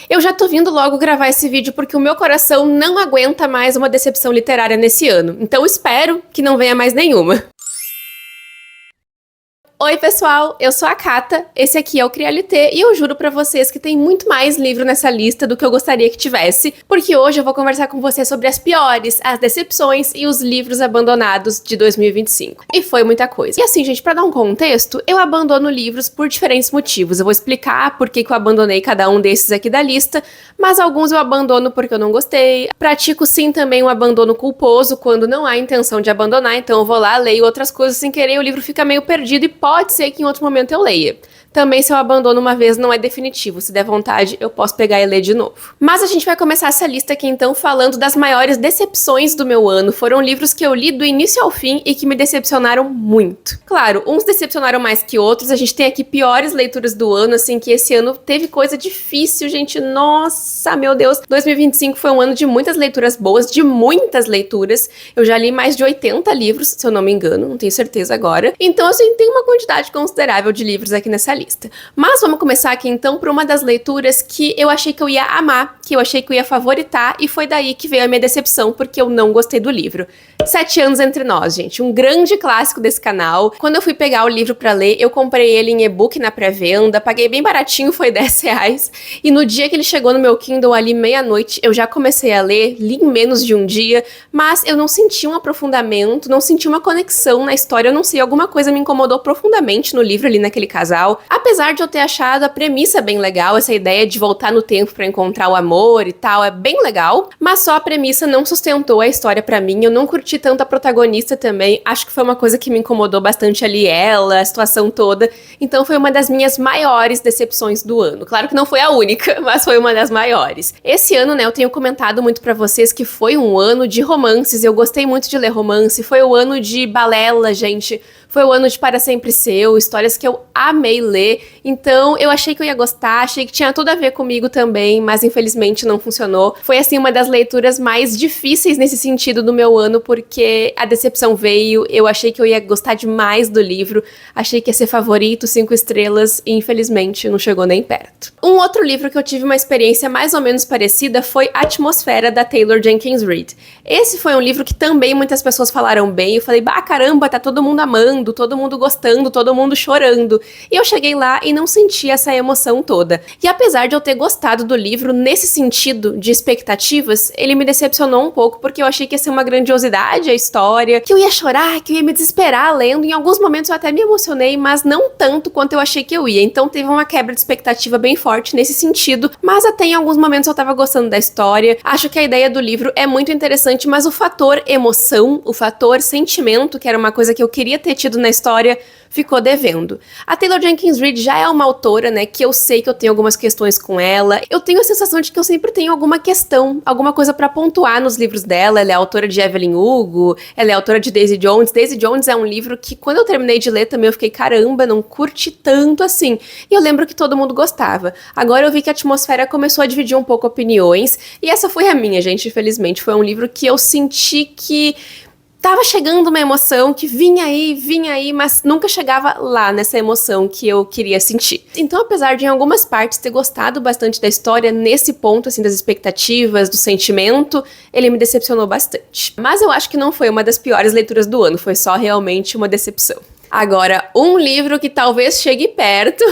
Eu já tô vindo logo gravar esse vídeo porque o meu coração não aguenta mais uma decepção literária nesse ano. Então espero que não venha mais nenhuma. Oi pessoal, eu sou a Kata, esse aqui é o Crialité e eu juro pra vocês que tem muito mais livro nessa lista do que eu gostaria que tivesse, porque hoje eu vou conversar com vocês sobre as piores, as decepções e os livros abandonados de 2025. E foi muita coisa. E assim, gente, pra dar um contexto, eu abandono livros por diferentes motivos. Eu vou explicar por que eu abandonei cada um desses aqui da lista, mas alguns eu abandono porque eu não gostei. Pratico sim também um abandono culposo quando não há intenção de abandonar, então eu vou lá, leio outras coisas sem querer e o livro fica meio perdido e pode ser que em outro momento eu leia. Também, se eu abandono uma vez, não é definitivo. Se der vontade, eu posso pegar e ler de novo. Mas a gente vai começar essa lista aqui, então, falando das maiores decepções do meu ano. Foram livros que eu li do início ao fim e que me decepcionaram muito. Claro, uns decepcionaram mais que outros. A gente tem aqui piores leituras do ano, assim, que esse ano teve coisa difícil, gente. Nossa, meu Deus. 2025 foi um ano de muitas leituras boas, de muitas leituras. Eu já li mais de 80 livros, se eu não me engano, não tenho certeza agora. Então, assim, tem uma quantidade considerável de livros aqui nessa lista. Mas vamos começar aqui então por uma das leituras que eu achei que eu ia amar, que eu achei que eu ia favoritar, e foi daí que veio a minha decepção, porque eu não gostei do livro. 7 Anos Entre Nós, gente, um grande clássico desse canal. Quando eu fui pegar o livro pra ler, eu comprei ele em e-book na pré-venda, paguei bem baratinho, foi R$10, e no dia que ele chegou no meu Kindle ali meia-noite, eu já comecei a ler, li em menos de um dia, mas eu não senti um aprofundamento, não senti uma conexão na história, eu não sei, alguma coisa me incomodou profundamente no livro ali naquele casal. Apesar de eu ter achado a premissa bem legal, essa ideia de voltar no tempo pra encontrar o amor e tal, é bem legal, mas só a premissa não sustentou a história pra mim, eu não curti tanto a protagonista também, acho que foi uma coisa que me incomodou bastante ali ela, a situação toda, então foi uma das minhas maiores decepções do ano. Claro que não foi a única, mas foi uma das maiores. Esse ano, né, eu tenho comentado muito pra vocês que foi um ano de romances, eu gostei muito de ler romance, foi o ano de balela, gente, foi o ano de Para Sempre Seu, histórias que eu amei ler, então eu achei que eu ia gostar, achei que tinha tudo a ver comigo também, mas infelizmente não funcionou. Foi assim uma das leituras mais difíceis nesse sentido do meu ano, porque a decepção veio, eu achei que eu ia gostar demais do livro, achei que ia ser favorito, 5 estrelas, e infelizmente não chegou nem perto. Um outro livro que eu tive uma experiência mais ou menos parecida foi Atmosfera, da Taylor Jenkins Reid. Esse foi um livro que também muitas pessoas falaram bem, eu falei, bah, caramba, tá todo mundo amando, todo mundo gostando, todo mundo chorando. E eu cheguei lá e não senti essa emoção toda. E apesar de eu ter gostado do livro nesse sentido de expectativas, ele me decepcionou um pouco porque eu achei que ia ser uma grandiosidade a história, que eu ia chorar, que eu ia me desesperar lendo. Em alguns momentos eu até me emocionei, mas não tanto quanto eu achei que eu ia. Então teve uma quebra de expectativa bem forte nesse sentido, mas até em alguns momentos eu tava gostando da história. Acho que a ideia do livro é muito interessante, mas o fator emoção, o fator sentimento, que era uma coisa que eu queria ter tido na história, ficou devendo. A Taylor Jenkins Reid já é uma autora, né, que eu sei que eu tenho algumas questões com ela. Eu tenho a sensação de que eu sempre tenho alguma questão, alguma coisa pra pontuar nos livros dela. Ela é autora de Evelyn Hugo, ela é autora de Daisy Jones. Daisy Jones é um livro que, quando eu terminei de ler também, eu fiquei, caramba, não curti tanto assim. E eu lembro que todo mundo gostava. Agora eu vi que a Atmosfera começou a dividir um pouco opiniões, e essa foi a minha, gente, infelizmente. Foi um livro que eu senti que tava chegando uma emoção que vinha aí, mas nunca chegava lá nessa emoção que eu queria sentir. Então, apesar de em algumas partes ter gostado bastante da história, nesse ponto, assim, das expectativas, do sentimento, ele me decepcionou bastante. Mas eu acho que não foi uma das piores leituras do ano, foi só realmente uma decepção. Agora, um livro que talvez chegue perto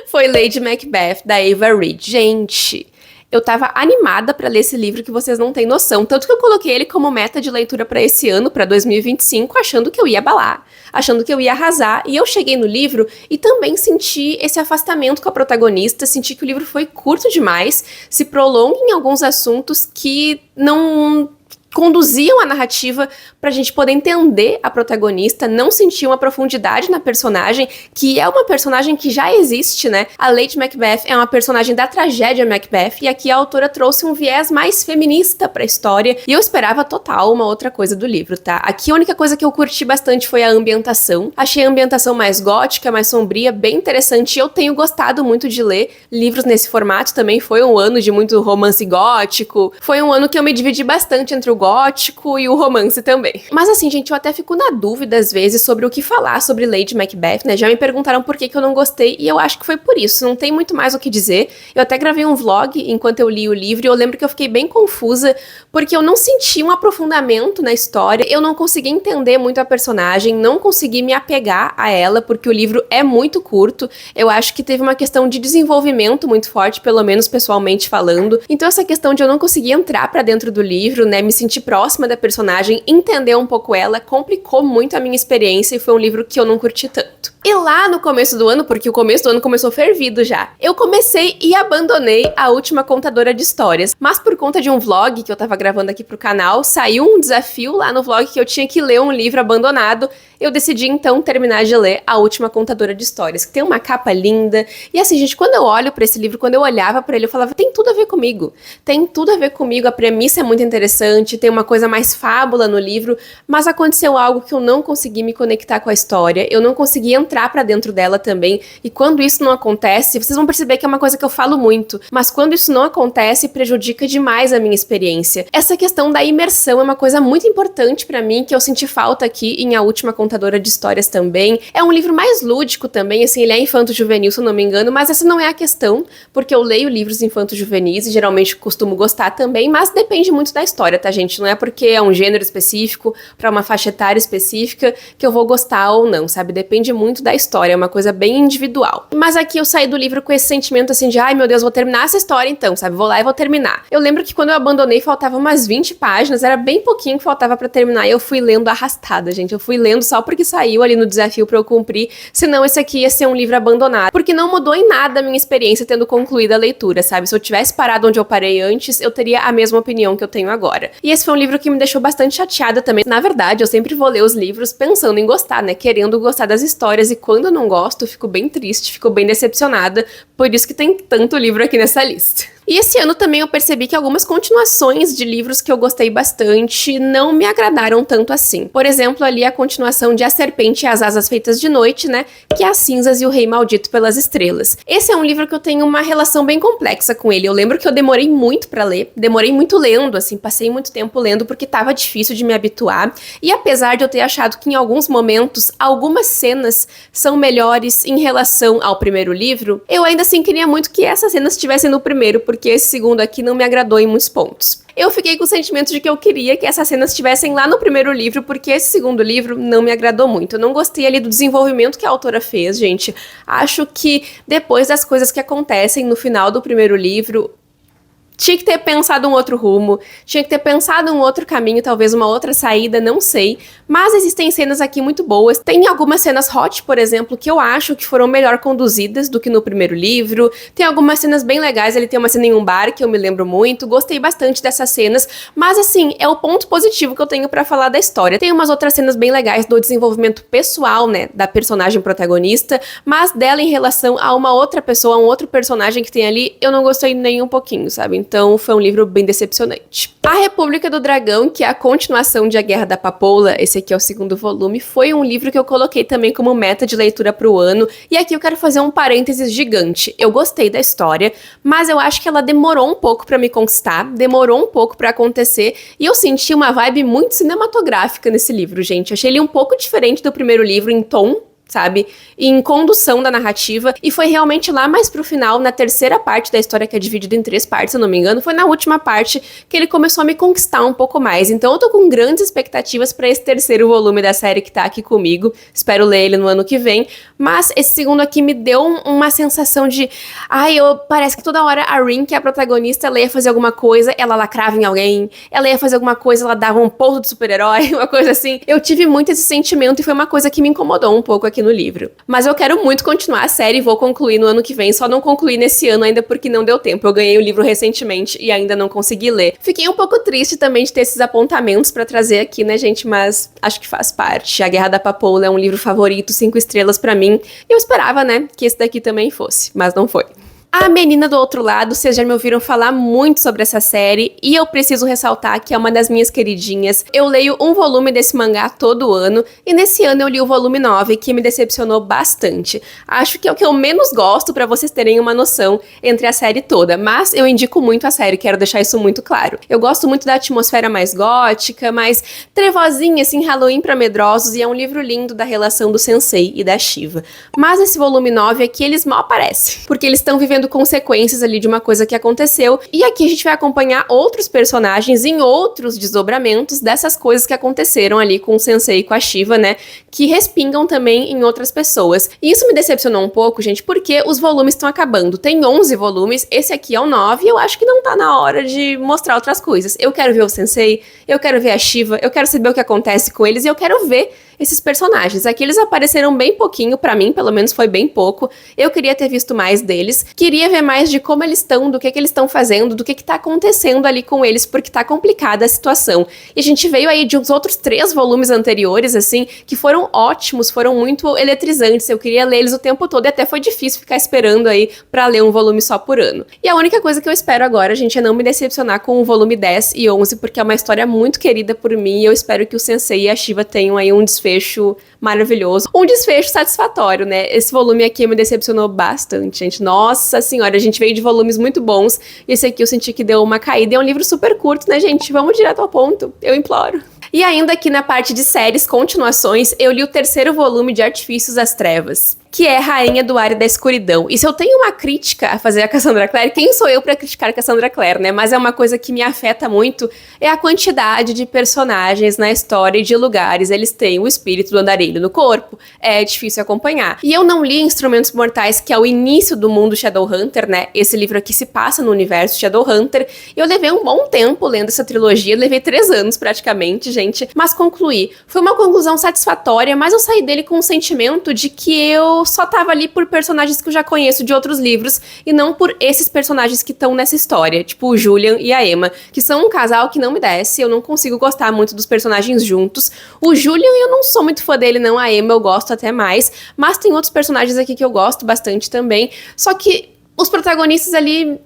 foi Lady Macbeth, da Ava Reid. Gente, eu tava animada pra ler esse livro que vocês não têm noção, tanto que eu coloquei ele como meta de leitura pra esse ano, pra 2025, achando que eu ia abalar, achando que eu ia arrasar, e eu cheguei no livro e também senti esse afastamento com a protagonista, senti que o livro foi curto demais, se prolonga em alguns assuntos que não conduziam a narrativa pra gente poder entender a protagonista, não sentir uma profundidade na personagem, que é uma personagem que já existe, né? A Lady Macbeth é uma personagem da tragédia Macbeth, e aqui a autora trouxe um viés mais feminista pra história, e eu esperava total uma outra coisa do livro, tá? Aqui a única coisa que eu curti bastante foi a ambientação, achei a ambientação mais gótica, mais sombria, bem interessante, e eu tenho gostado muito de ler livros nesse formato, também foi um ano de muito romance gótico, foi um ano que eu me dividi bastante entre o gótico e o romance também. Mas assim, gente, eu até fico na dúvida às vezes sobre o que falar sobre Lady Macbeth, né? Já me perguntaram por que eu não gostei e eu acho que foi por isso, não tem muito mais o que dizer. Eu até gravei um vlog enquanto eu li o livro e eu lembro que eu fiquei bem confusa porque eu não senti um aprofundamento na história, eu não consegui entender muito a personagem, não consegui me apegar a ela porque o livro é muito curto. Eu acho que teve uma questão de desenvolvimento muito forte, pelo menos pessoalmente falando. Então essa questão de eu não conseguir entrar pra dentro do livro, né, me sentir próxima da personagem, entender um pouco ela, complicou muito a minha experiência e foi um livro que eu não curti tanto. E lá no começo do ano, porque o começo do ano começou fervido já, eu comecei e abandonei A Última Contadora de Histórias. Mas por conta de um vlog que eu tava gravando aqui pro canal, saiu um desafio lá no vlog que eu tinha que ler um livro abandonado. Eu decidi então terminar de ler A Última Contadora de Histórias, que tem uma capa linda. E assim, gente, quando eu olho pra esse livro, quando eu olhava pra ele, eu falava, tem tudo a ver comigo. Tem tudo a ver comigo, a premissa é muito interessante, tem uma coisa mais fábula no livro, mas aconteceu algo que eu não consegui me conectar com a história, eu não consegui entrar pra dentro dela também, e quando isso não acontece, vocês vão perceber que é uma coisa que eu falo muito, mas quando isso não acontece, prejudica demais a minha experiência. Essa questão da imersão é uma coisa muito importante pra mim, que eu senti falta aqui em A Última Contadora de Histórias também. É um livro mais lúdico também, assim, ele é infanto-juvenil, se eu não me engano, mas essa não é a questão, porque eu leio livros infanto-juvenis e geralmente costumo gostar também, mas depende muito da história, tá, gente? Não é porque é um gênero específico, pra uma faixa etária específica, que eu vou gostar ou não, sabe? Depende muito da história, é uma coisa bem individual. Mas aqui eu saí do livro com esse sentimento assim de, ai meu Deus, vou terminar essa história então, sabe? Vou lá e vou terminar. Eu lembro que quando eu abandonei faltava umas 20 páginas, era bem pouquinho que faltava pra terminar e eu fui lendo arrastada, gente. Eu fui lendo só porque saiu ali no desafio pra eu cumprir, senão esse aqui ia ser um livro abandonado. Porque não mudou em nada a minha experiência tendo concluído a leitura, sabe? Se eu tivesse parado onde eu parei antes, eu teria a mesma opinião que eu tenho agora. E esse foi um livro que me deixou bastante chateada também. Na verdade, eu sempre vou ler os livros pensando em gostar, né? Querendo gostar das histórias, e quando eu não gosto, eu fico bem triste, fico bem decepcionada. Por isso que tem tanto livro aqui nessa lista. E esse ano também eu percebi que algumas continuações de livros que eu gostei bastante não me agradaram tanto assim. Por exemplo, ali a continuação de A Serpente e as Asas Feitas de Noite, né? Que é As Cinzas e o Rei Maldito pelas Estrelas. Esse é um livro que eu tenho uma relação bem complexa com ele. Eu lembro que eu demorei muito pra ler, demorei muito lendo, assim, passei muito tempo lendo porque tava difícil de me habituar. E apesar de eu ter achado que em alguns momentos, algumas cenas são melhores em relação ao primeiro livro, eu ainda assim queria muito que essas cenas estivessem no primeiro, porque esse segundo aqui não me agradou em muitos pontos. Eu fiquei com o sentimento de que eu queria que essas cenas estivessem lá no primeiro livro, porque esse segundo livro não me agradou muito. Eu não gostei ali do desenvolvimento que a autora fez, gente. Acho que depois das coisas que acontecem no final do primeiro livro, tinha que ter pensado um outro rumo, tinha que ter pensado um outro caminho, talvez uma outra saída, não sei. Mas existem cenas aqui muito boas. Tem algumas cenas hot, por exemplo, que eu acho que foram melhor conduzidas do que no primeiro livro. Tem algumas cenas bem legais, ele tem uma cena em um bar que eu me lembro muito. Gostei bastante dessas cenas, mas assim, é o ponto positivo que eu tenho pra falar da história. Tem umas outras cenas bem legais do desenvolvimento pessoal, né, da personagem protagonista, mas dela em relação a uma outra pessoa, a um outro personagem que tem ali, eu não gostei nem um pouquinho, sabe? Então foi um livro bem decepcionante. A República do Dragão, que é a continuação de A Guerra da Papoula, esse aqui é o segundo volume, foi um livro que eu coloquei também como meta de leitura pro ano, e aqui eu quero fazer um parênteses gigante. Eu gostei da história, mas eu acho que ela demorou um pouco pra me conquistar, demorou um pouco pra acontecer, e eu senti uma vibe muito cinematográfica nesse livro, gente. Eu achei ele um pouco diferente do primeiro livro em tom, sabe, em condução da narrativa, e foi realmente lá mais pro final, na terceira parte da história, que é dividida em 3 partes, se eu não me engano, foi na última parte que ele começou a me conquistar um pouco mais. Então eu tô com grandes expectativas pra esse terceiro volume da série que tá aqui comigo, espero ler ele no ano que vem, mas esse segundo aqui me deu uma sensação de, parece que toda hora a Rin, que é a protagonista, ela ia fazer alguma coisa, ela lacrava em alguém, ela ia fazer alguma coisa, ela dava um pouso de super-herói, uma coisa assim. Eu tive muito esse sentimento e foi uma coisa que me incomodou um pouco aqui no livro. Mas eu quero muito continuar a série e vou concluir no ano que vem, só não concluí nesse ano ainda porque não deu tempo. Eu ganhei o livro recentemente e ainda não consegui ler. Fiquei um pouco triste também de ter esses apontamentos pra trazer aqui, né, gente, mas acho que faz parte. A Guerra da Papoula é um livro favorito, 5 estrelas pra mim. Eu esperava, né, que esse daqui também fosse, mas não foi. A Menina do Outro Lado, vocês já me ouviram falar muito sobre essa série e eu preciso ressaltar que é uma das minhas queridinhas. Eu leio um volume desse mangá todo ano e nesse ano eu li o volume 9, que me decepcionou bastante. Acho que é o que eu menos gosto, pra vocês terem uma noção, entre a série toda, mas eu indico muito a série, quero deixar isso muito claro. Eu gosto muito da atmosfera mais gótica, mais trevozinha, assim, Halloween pra medrosos, e é um livro lindo da relação do Sensei e da Shiva. Mas esse volume 9 aqui, eles mal aparecem, porque eles estão vivendo consequências ali de uma coisa que aconteceu, e aqui a gente vai acompanhar outros personagens em outros desdobramentos dessas coisas que aconteceram ali com o Sensei e com a Shiva, né, que respingam também em outras pessoas. E isso me decepcionou um pouco, gente, porque os volumes estão acabando. Tem 11 volumes, esse aqui é o 9, e eu acho que não tá na hora de mostrar outras coisas. Eu quero ver o Sensei, eu quero ver a Shiva, eu quero saber o que acontece com eles, e eu quero ver esses personagens. Aqui eles apareceram bem pouquinho, pra mim, pelo menos foi bem pouco. Eu queria ter visto mais deles. Queria ver mais de como eles estão, do que eles estão fazendo, do que tá acontecendo ali com eles, porque tá complicada a situação. E a gente veio aí de uns outros 3 volumes anteriores, assim, que foram ótimos, foram muito eletrizantes. Eu queria ler eles o tempo todo e até foi difícil ficar esperando aí pra ler um volume só por ano. E a única coisa que eu espero agora, gente, é não me decepcionar com o volume 10 e 11, porque é uma história muito querida por mim e eu espero que o Sensei e a Shiva tenham aí um desfecho maravilhoso. Um desfecho satisfatório, né? Esse volume aqui me decepcionou bastante, gente. Nossa senhora, a gente veio de volumes muito bons e esse aqui eu senti que deu uma caída. É um livro super curto, né, gente? Vamos direto ao ponto. Eu imploro. E ainda aqui na parte de séries, continuações, eu li o 3º volume de Artifícios das Trevas, que é Rainha do Ar e da Escuridão. E se eu tenho uma crítica a fazer a Cassandra Clare, quem sou eu pra criticar a Cassandra Clare, né? Mas é uma coisa que me afeta muito, é a quantidade de personagens na história e de lugares. Eles têm o espírito do andarilho no corpo, é difícil acompanhar. E eu não li Instrumentos Mortais, que é o início do mundo Shadowhunter, né? Esse livro aqui se passa no universo Shadowhunter. E eu levei um bom tempo lendo essa trilogia, levei 3 anos praticamente, gente, mas concluí. Foi uma conclusão satisfatória, mas eu saí dele com um sentimento de que eu só tava ali por personagens que eu já conheço de outros livros e não por esses personagens que estão nessa história, tipo o Julian e a Emma, que são um casal que não me desce, eu não consigo gostar muito dos personagens juntos. O Julian, eu não sou muito fã dele não, a Emma eu gosto até mais, mas tem outros personagens aqui que eu gosto bastante também, só que os protagonistas ali,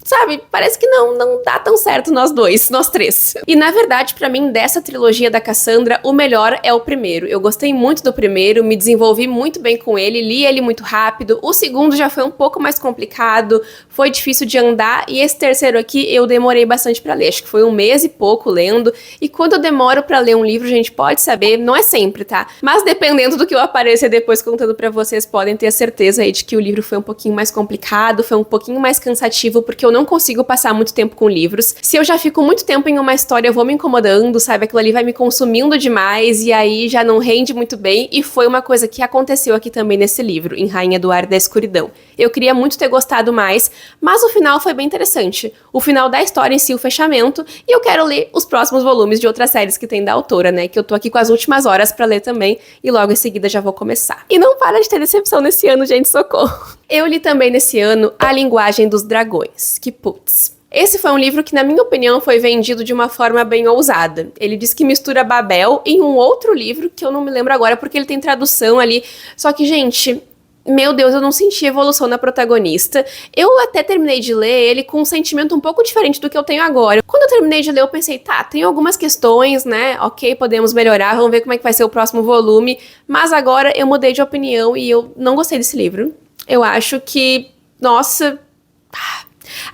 sabe, parece que não dá tão certo nós 3. E na verdade, pra mim, dessa trilogia da Cassandra, o melhor é o primeiro. Eu gostei muito do primeiro, me desenvolvi muito bem com ele, li ele muito rápido. O segundo já foi um pouco mais complicado, foi difícil de andar. E esse terceiro aqui, eu demorei bastante pra ler. Acho que foi 1 mês e pouco lendo. E quando eu demoro pra ler um livro, a gente pode saber, não é sempre, tá? Mas dependendo do que eu aparecer depois contando pra vocês, podem ter certeza aí de que o livro foi um pouquinho mais complicado, foi um pouquinho mais cansativo, porque eu não consigo passar muito tempo com livros. Se eu já fico muito tempo em uma história, eu vou me incomodando, sabe? Aquilo ali vai me consumindo demais e aí já não rende muito bem. E foi uma coisa que aconteceu aqui também nesse livro, em Rainha do Ar e da Escuridão. Eu queria muito ter gostado mais, mas o final foi bem interessante. O final da história em si, o fechamento, e eu quero ler os próximos volumes de outras séries que tem da autora, né? Que eu tô aqui com as últimas horas pra ler também, e logo em seguida já vou começar. E não para de ter decepção nesse ano, gente, socorro! Eu li também nesse ano A Linguagem dos Dragões, que putz. Esse foi um livro que, na minha opinião, foi vendido de uma forma bem ousada. Ele diz que mistura Babel em um outro livro, que eu não me lembro agora, porque ele tem tradução ali. Só que, gente, meu Deus, eu não senti evolução na protagonista. Eu até terminei de ler ele com um sentimento um pouco diferente do que eu tenho agora. Quando eu terminei de ler, eu pensei, tá, tem algumas questões, né? Ok, podemos melhorar, vamos ver como é que vai ser o próximo volume. Mas agora eu mudei de opinião e eu não gostei desse livro. Eu acho que, nossa,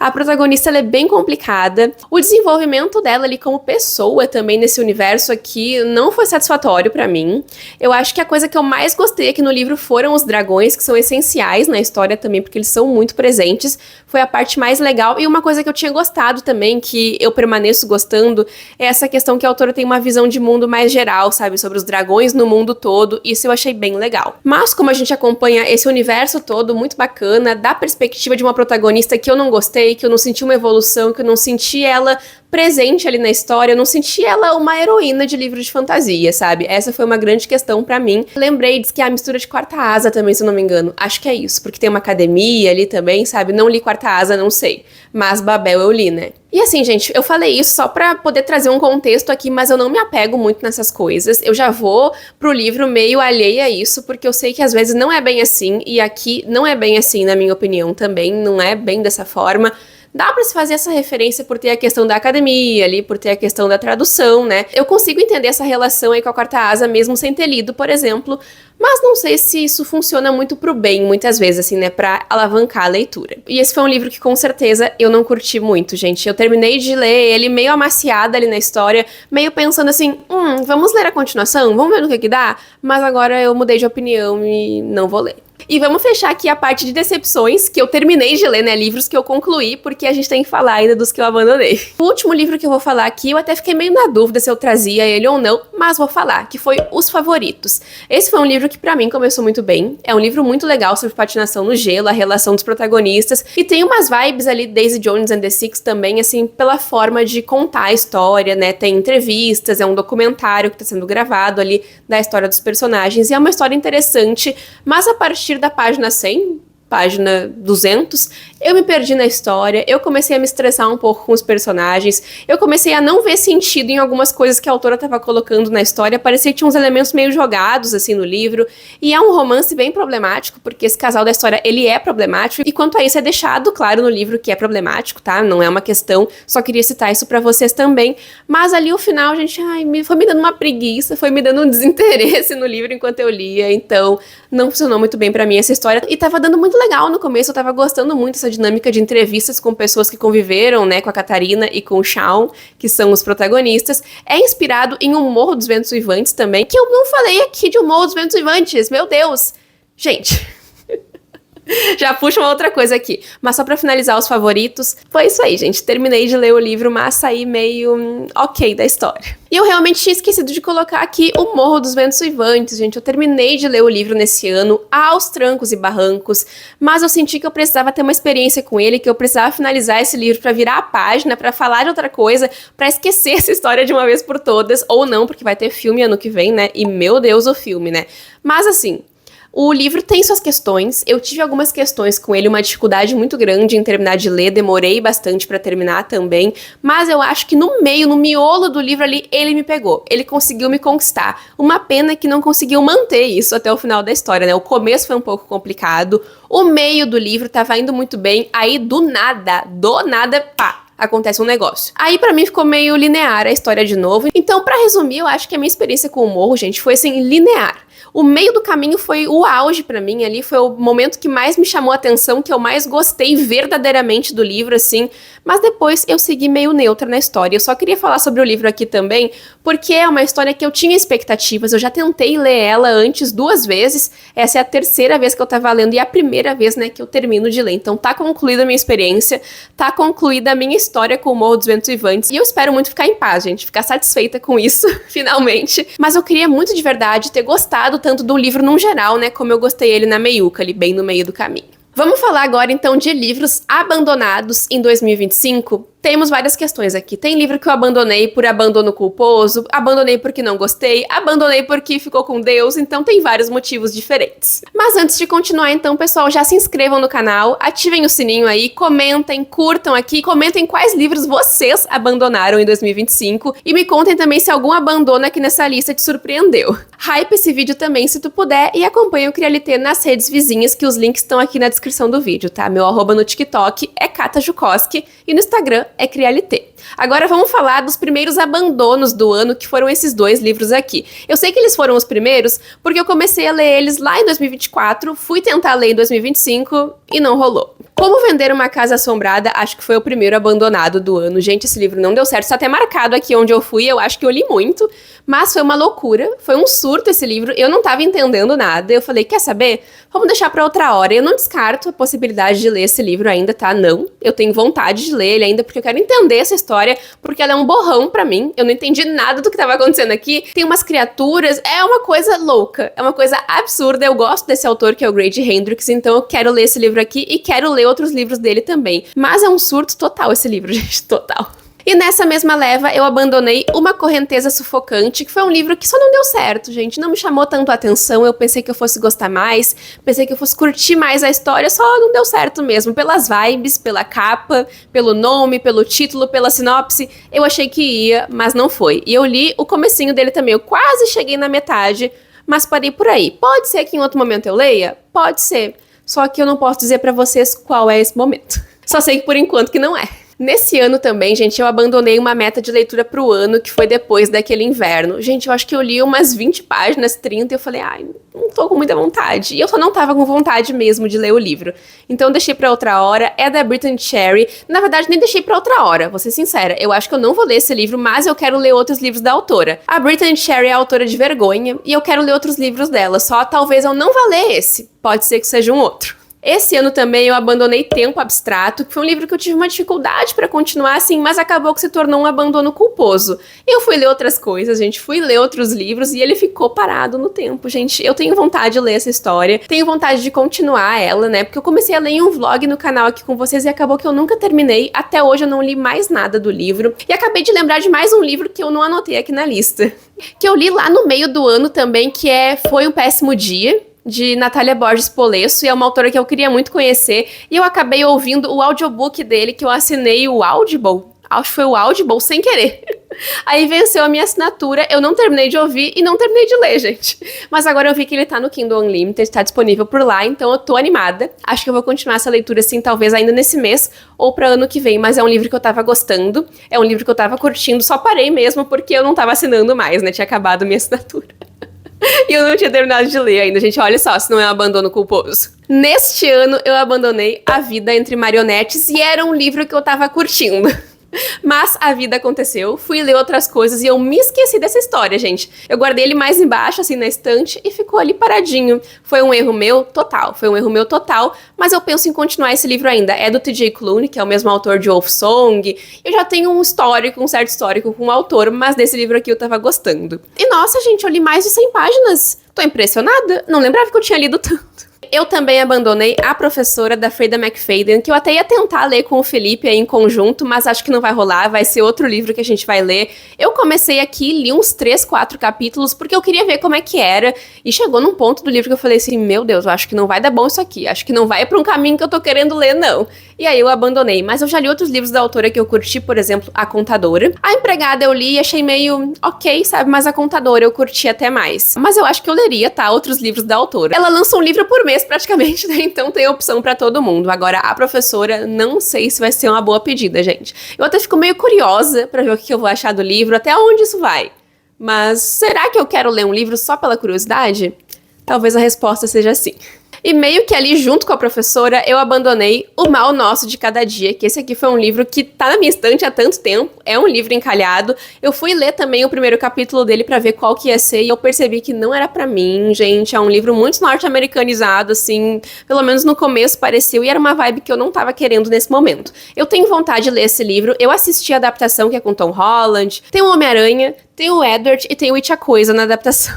a protagonista ela é bem complicada. O desenvolvimento dela ali como pessoa também nesse universo aqui não foi satisfatório pra mim. Eu acho que a coisa que eu mais gostei aqui no livro foram os dragões, que são essenciais na história também, porque eles são muito presentes. Foi a parte mais legal. E uma coisa que eu tinha gostado também, que eu permaneço gostando, é essa questão que a autora tem uma visão de mundo mais geral, sabe? Sobre os dragões no mundo todo. Isso eu achei bem legal. Mas como a gente acompanha esse universo todo, muito bacana, da perspectiva de uma protagonista que eu não gostei, que eu não senti uma evolução, que eu não senti ela presente ali na história, eu não senti ela uma heroína de livro de fantasia, sabe? Essa foi uma grande questão pra mim. Lembrei, diz que é a mistura de Quarta Asa também, se eu não me engano. Acho que é isso, porque tem uma academia ali também, sabe? Não li Quarta Asa, não sei. Mas Babel eu li, né? E assim, gente, eu falei isso só pra poder trazer um contexto aqui, mas eu não me apego muito nessas coisas. Eu já vou pro livro meio alheia a isso, porque eu sei que às vezes não é bem assim, e aqui não é bem assim, na minha opinião também, não é bem dessa forma. Dá pra se fazer essa referência por ter a questão da academia ali, por ter a questão da tradução, né? Eu consigo entender essa relação aí com a Quarta Asa, mesmo sem ter lido, por exemplo, mas não sei se isso funciona muito pro bem, muitas vezes, assim, né, pra alavancar a leitura. E esse foi um livro que, com certeza, eu não curti muito, gente. Eu terminei de ler ele meio amaciada ali na história, meio pensando assim, vamos ler a continuação? Vamos ver no que dá? Mas agora eu mudei de opinião e não vou ler. E vamos fechar aqui a parte de decepções, que eu terminei de ler, né, livros que eu concluí, porque a gente tem que falar ainda dos que eu abandonei. O último livro que eu vou falar aqui, eu até fiquei meio na dúvida se eu trazia ele ou não, mas vou falar, que foi Os Favoritos. Esse foi um livro que pra mim começou muito bem, é um livro muito legal sobre patinação no gelo, a relação dos protagonistas, e tem umas vibes ali, Daisy Jones and the Six também, assim, pela forma de contar a história, né, tem entrevistas, é um documentário que tá sendo gravado ali da história dos personagens, e é uma história interessante, mas a partir da página 100, página 200, eu me perdi na história, eu comecei a me estressar um pouco com os personagens, eu comecei a não ver sentido em algumas coisas que a autora estava colocando na história, parecia que tinha uns elementos meio jogados, assim, no livro, e é um romance bem problemático, porque esse casal da história, ele é problemático, e quanto a isso é deixado claro no livro que é problemático, tá? Não é uma questão, só queria citar isso pra vocês também, mas ali o final, gente, foi me dando uma preguiça, foi me dando um desinteresse no livro enquanto eu lia, então não funcionou muito bem pra mim essa história, e tava dando muito legal no começo, eu tava gostando muito dessa dinâmica de entrevistas com pessoas que conviveram, né, com a Catarina e com o Shawn, que são os protagonistas. É inspirado em O Morro dos Ventos Uivantes também, que eu não falei aqui de O Morro dos Ventos Uivantes, meu Deus! Gente... Já puxa uma outra coisa aqui. Mas só pra finalizar os favoritos, foi isso aí, gente. Terminei de ler o livro, mas saí meio ok da história. E eu realmente tinha esquecido de colocar aqui O Morro dos Ventos Uivantes, gente. Eu terminei de ler o livro nesse ano, aos trancos e barrancos, mas eu senti que eu precisava ter uma experiência com ele, que eu precisava finalizar esse livro pra virar a página, pra falar de outra coisa, pra esquecer essa história de uma vez por todas, ou não, porque vai ter filme ano que vem, né? E meu Deus, o filme, né? Mas assim... O livro tem suas questões, eu tive algumas questões com ele, uma dificuldade muito grande em terminar de ler, demorei bastante pra terminar também, mas eu acho que no meio, no miolo do livro ali, ele me pegou, ele conseguiu me conquistar. Uma pena que não conseguiu manter isso até o final da história, né? O começo foi um pouco complicado, o meio do livro tava indo muito bem, aí do nada, pá! Acontece um negócio. Aí pra mim ficou meio linear a história de novo. Então, pra resumir, eu acho que a minha experiência com o Morro, gente, foi assim, linear. O meio do caminho foi o auge pra mim ali, foi o momento que mais me chamou a atenção, que eu mais gostei verdadeiramente do livro, assim, mas depois eu segui meio neutra na história. Eu só queria falar sobre o livro aqui também, porque é uma história que eu tinha expectativas, eu já tentei ler ela antes 2 vezes, essa é a 3ª vez que eu tava lendo e a 1ª vez, né, que eu termino de ler. Então tá concluída a minha experiência, tá concluída a minha história com o Morro dos Ventos Uivantes, e eu espero muito ficar em paz, gente, ficar satisfeita com isso, finalmente. Mas eu queria muito de verdade ter gostado tanto do livro num geral, né, como eu gostei ele na meiuca, ali bem no meio do caminho. Vamos falar agora então de livros abandonados em 2025? Temos várias questões aqui. Tem livro que eu abandonei por abandono culposo, abandonei porque não gostei, abandonei porque ficou com Deus, então tem vários motivos diferentes. Mas antes de continuar então, pessoal, já se inscrevam no canal, ativem o sininho aí, comentem, curtam aqui, comentem quais livros vocês abandonaram em 2025 e me contem também se algum abandono aqui nessa lista te surpreendeu. Hype esse vídeo também se tu puder e acompanhe o Crialité nas redes vizinhas, que os links estão aqui na descrição do vídeo, tá? Meu arroba no TikTok é Kata Jukoski e no Instagram é Crialité. Agora vamos falar dos primeiros abandonos do ano, que foram esses 2 livros aqui. Eu sei que eles foram os primeiros, porque eu comecei a ler eles lá em 2024, fui tentar ler em 2025 e não rolou. Como Vender uma Casa Assombrada, acho que foi o primeiro abandonado do ano. Gente, esse livro não deu certo, está até marcado aqui onde eu fui, eu acho que eu li muito, mas foi uma loucura, foi um surto esse livro, eu não tava entendendo nada, eu falei, quer saber? Vamos deixar pra outra hora. Eu não descarto a possibilidade de ler esse livro ainda, tá? Não, eu tenho vontade de ler ele ainda, porque eu quero entender essa história, porque ela é um borrão pra mim, eu não entendi nada do que tava acontecendo aqui, tem umas criaturas, é uma coisa louca, é uma coisa absurda, eu gosto desse autor que é o Grady Hendrix, então eu quero ler esse livro aqui e quero ler outros livros dele também, mas é um surto total esse livro, gente, total. E nessa mesma leva, eu abandonei Uma Correnteza Sufocante, que foi um livro que só não deu certo, gente. Não me chamou tanto a atenção, eu pensei que eu fosse gostar mais, pensei que eu fosse curtir mais a história, só não deu certo mesmo. Pelas vibes, pela capa, pelo nome, pelo título, pela sinopse, eu achei que ia, mas não foi. E eu li o comecinho dele também, eu quase cheguei na metade, mas parei por aí. Pode ser que em outro momento eu leia? Pode ser. Só que eu não posso dizer pra vocês qual é esse momento. Só sei que por enquanto que não é. Nesse ano também, gente, eu abandonei uma meta de leitura pro ano, que foi depois daquele inverno. Gente, eu acho que eu li umas 20 páginas, 30, e eu falei, ai, não tô com muita vontade. E eu só não tava com vontade mesmo de ler o livro. Então eu deixei pra outra hora, é da Brittany Cherry. Na verdade, nem deixei pra outra hora, vou ser sincera. Eu acho que eu não vou ler esse livro, mas eu quero ler outros livros da autora. A Brittany Cherry é a autora de Vergonha, e eu quero ler outros livros dela, só talvez eu não vá ler esse. Pode ser que seja um outro. Esse ano também eu abandonei Tempo Abstrato, que foi um livro que eu tive uma dificuldade pra continuar, assim, mas acabou que se tornou um abandono culposo. Eu fui ler outras coisas, gente, fui ler outros livros e ele ficou parado no tempo, gente. Eu tenho vontade de ler essa história, tenho vontade de continuar ela, né, porque eu comecei a ler em um vlog no canal aqui com vocês e acabou que eu nunca terminei. Até hoje eu não li mais nada do livro. E acabei de lembrar de mais um livro que eu não anotei aqui na lista, que eu li lá no meio do ano também, que Foi um Péssimo Dia, de Natália Borges Polesso, e é uma autora que eu queria muito conhecer, e eu acabei ouvindo o audiobook dele, que eu assinei o Audible, acho que foi o Audible sem querer. Aí venceu a minha assinatura, eu não terminei de ouvir e não terminei de ler, gente. Mas agora eu vi que ele tá no Kindle Unlimited, tá disponível por lá, então eu tô animada. Acho que eu vou continuar essa leitura, assim, talvez ainda nesse mês ou pra ano que vem, mas é um livro que eu tava gostando, é um livro que eu tava curtindo, só parei mesmo porque eu não tava assinando mais, né, tinha acabado a minha assinatura. E eu não tinha terminado de ler ainda, gente. Olha só, se não é um abandono culposo. Neste ano, eu abandonei A Vida Entre Marionetes e era um livro que eu tava curtindo. Mas a vida aconteceu, fui ler outras coisas e eu me esqueci dessa história, gente. Eu guardei ele mais embaixo, assim, na estante e ficou ali paradinho. Foi um erro meu total, mas eu penso em continuar esse livro ainda. É do T.J. Klune, que é o mesmo autor de Wolf Song. Eu já tenho um certo histórico com o autor, mas desse livro aqui eu tava gostando. E nossa, gente, eu li mais de 100 páginas. Tô impressionada, não lembrava que eu tinha lido tanto. Eu também abandonei A Professora, da Freida McFadden, que eu até ia tentar ler com o Felipe aí em conjunto, mas acho que não vai rolar, vai ser outro livro que a gente vai ler. Eu comecei aqui, li uns 3, 4 capítulos, porque eu queria ver como é que era, e chegou num ponto do livro que eu falei assim, meu Deus, eu acho que não vai dar bom isso aqui, acho que não vai pra um caminho que eu tô querendo ler, não. E aí eu abandonei, mas eu já li outros livros da autora que eu curti, por exemplo, A Contadora. A Empregada eu li e achei meio ok, sabe, mas A Contadora eu curti até mais. Mas eu acho que eu leria, tá, outros livros da autora. Ela lança um livro por mês praticamente, né, então tem opção pra todo mundo. Agora, A Professora, não sei se vai ser uma boa pedida, gente. Eu até fico meio curiosa pra ver o que eu vou achar do livro, até onde isso vai. Mas será que eu quero ler um livro só pela curiosidade? Talvez a resposta seja sim. E meio que ali, junto com A Professora, eu abandonei O Mal Nosso de Cada Dia, que esse aqui foi um livro que tá na minha estante há tanto tempo, é um livro encalhado. Eu fui ler também o primeiro capítulo dele pra ver qual que ia ser, e eu percebi que não era pra mim, gente. É um livro muito norte-americanizado, assim, pelo menos no começo pareceu, e era uma vibe que eu não tava querendo nesse momento. Eu tenho vontade de ler esse livro, eu assisti a adaptação, que é com Tom Holland, tem o Homem-Aranha, tem o Edward e tem o It a Coisa na adaptação.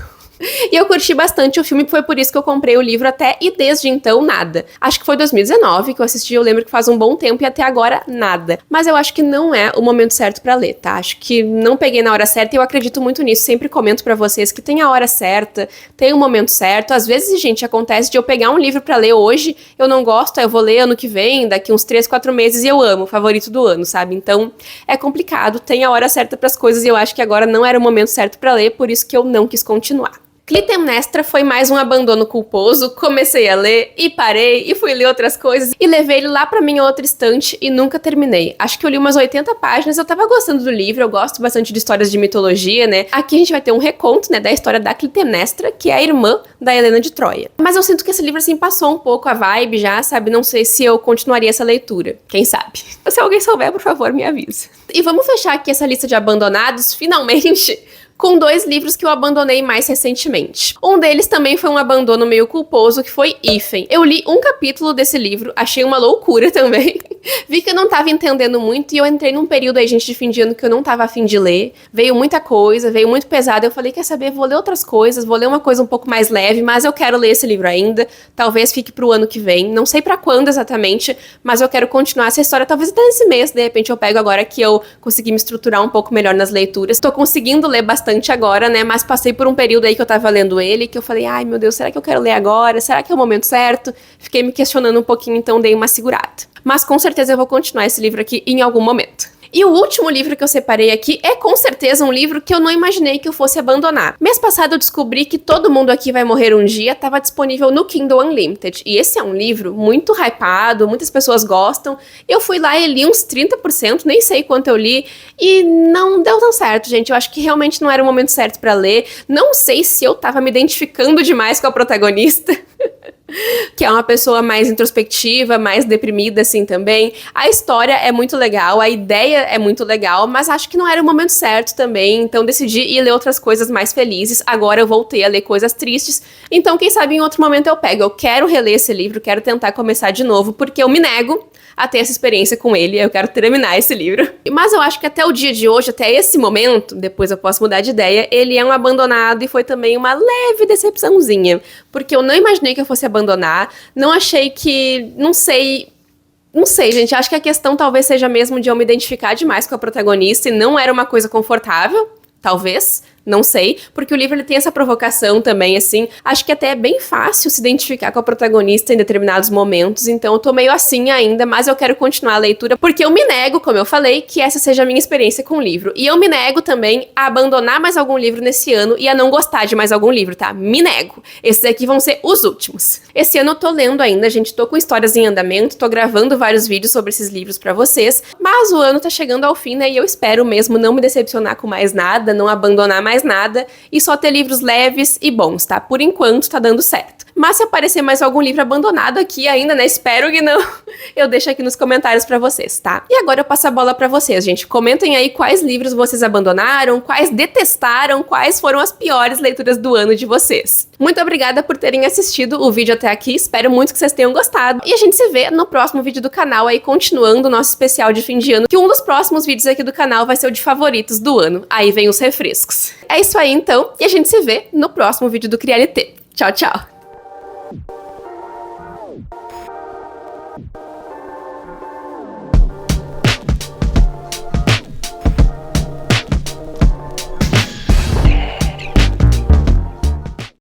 E eu curti bastante o filme, foi por isso que eu comprei o livro até, e desde então nada. Acho que foi 2019 que eu assisti, eu lembro que faz um bom tempo, e até agora nada. Mas eu acho que não é o momento certo pra ler, tá? Acho que não peguei na hora certa e eu acredito muito nisso. Sempre comento pra vocês que tem a hora certa, tem o momento certo. Às vezes, gente, acontece de eu pegar um livro pra ler hoje, eu não gosto, aí eu vou ler ano que vem, daqui uns 3, 4 meses e eu amo, favorito do ano, sabe? Então, é complicado, tem a hora certa pras coisas e eu acho que agora não era o momento certo pra ler, por isso que eu não quis continuar. Clitemnestra foi mais um abandono culposo, comecei a ler e parei e fui ler outras coisas e levei ele lá pra minha outra estante e nunca terminei. Acho que eu li umas 80 páginas, eu tava gostando do livro, eu gosto bastante de histórias de mitologia, né? Aqui a gente vai ter um reconto, né, da história da Clitemnestra, que é a irmã da Helena de Troia. Mas eu sinto que esse livro, assim, passou um pouco a vibe já, sabe? Não sei se eu continuaria essa leitura, quem sabe? Se alguém souber, por favor, me avisa. E vamos fechar aqui essa lista de abandonados, finalmente, com 2 livros que eu abandonei mais recentemente. Um deles também foi um abandono meio culposo, que foi Hífen. Eu li um capítulo desse livro, achei uma loucura também. Vi que eu não tava entendendo muito e eu entrei num período aí, gente, de fim de ano que eu não tava a fim de ler. Veio muita coisa, veio muito pesado. Eu falei, quer saber, vou ler outras coisas, vou ler uma coisa um pouco mais leve, mas eu quero ler esse livro ainda. Talvez fique pro ano que vem. Não sei pra quando exatamente, mas eu quero continuar essa história, talvez até nesse mês, de repente eu pego agora que eu consegui me estruturar um pouco melhor nas leituras. Tô conseguindo ler bastante agora, né, mas passei por um período aí que eu tava lendo ele, que eu falei, ai meu Deus, será que eu quero ler agora? Será que é o momento certo? Fiquei me questionando um pouquinho, então dei uma segurada. Mas com certeza eu vou continuar esse livro aqui em algum momento. E o último livro que eu separei aqui é com certeza um livro que eu não imaginei que eu fosse abandonar. Mês passado eu descobri que Todo Mundo Aqui Vai Morrer Um Dia estava disponível no Kindle Unlimited. E esse é um livro muito hypado, muitas pessoas gostam. Eu fui lá e li uns 30%, nem sei quanto eu li, e não deu tão certo, gente. Eu acho que realmente não era o momento certo para ler. Não sei se eu tava me identificando demais com a protagonista. Que é uma pessoa mais introspectiva, mais deprimida assim também. A história é muito legal, a ideia é muito legal, mas acho que não era o momento certo também, então decidi ir ler outras coisas mais felizes. Agora eu voltei a ler coisas tristes, então quem sabe em outro momento eu pego. Eu quero reler esse livro, quero tentar começar de novo, porque eu me nego a ter essa experiência com ele, eu quero terminar esse livro. Mas eu acho que até o dia de hoje, até esse momento, depois eu posso mudar de ideia, ele é um abandonado e foi também uma leve decepçãozinha, porque eu não imaginei que eu fosse abandonar, não achei que, não sei, gente, acho que a questão talvez seja mesmo de eu me identificar demais com a protagonista e não era uma coisa confortável, talvez, não sei, porque o livro ele tem essa provocação também, assim, acho que até é bem fácil se identificar com a protagonista em determinados momentos, então eu tô meio assim ainda, mas eu quero continuar a leitura, porque eu me nego, como eu falei, que essa seja a minha experiência com o livro, e eu me nego também a abandonar mais algum livro nesse ano e a não gostar de mais algum livro, tá? Me nego. Esses aqui vão ser os últimos. Esse ano eu tô lendo ainda, gente, tô com histórias em andamento, tô gravando vários vídeos sobre esses livros pra vocês, mas o ano tá chegando ao fim, né, e eu espero mesmo não me decepcionar com mais nada, não abandonar mais nada e só ter livros leves e bons, tá? Por enquanto tá dando certo. Mas se aparecer mais algum livro abandonado aqui ainda, né? Espero que não. Eu deixo aqui nos comentários pra vocês, tá? E agora eu passo a bola pra vocês, gente. Comentem aí quais livros vocês abandonaram, quais detestaram, quais foram as piores leituras do ano de vocês. Muito obrigada por terem assistido o vídeo até aqui. Espero muito que vocês tenham gostado. E a gente se vê no próximo vídeo do canal aí, continuando o nosso especial de fim de ano, que um dos próximos vídeos aqui do canal vai ser o de favoritos do ano. Aí vem os refrescos. É isso aí, então. E a gente se vê no próximo vídeo do Criarte. Tchau, tchau!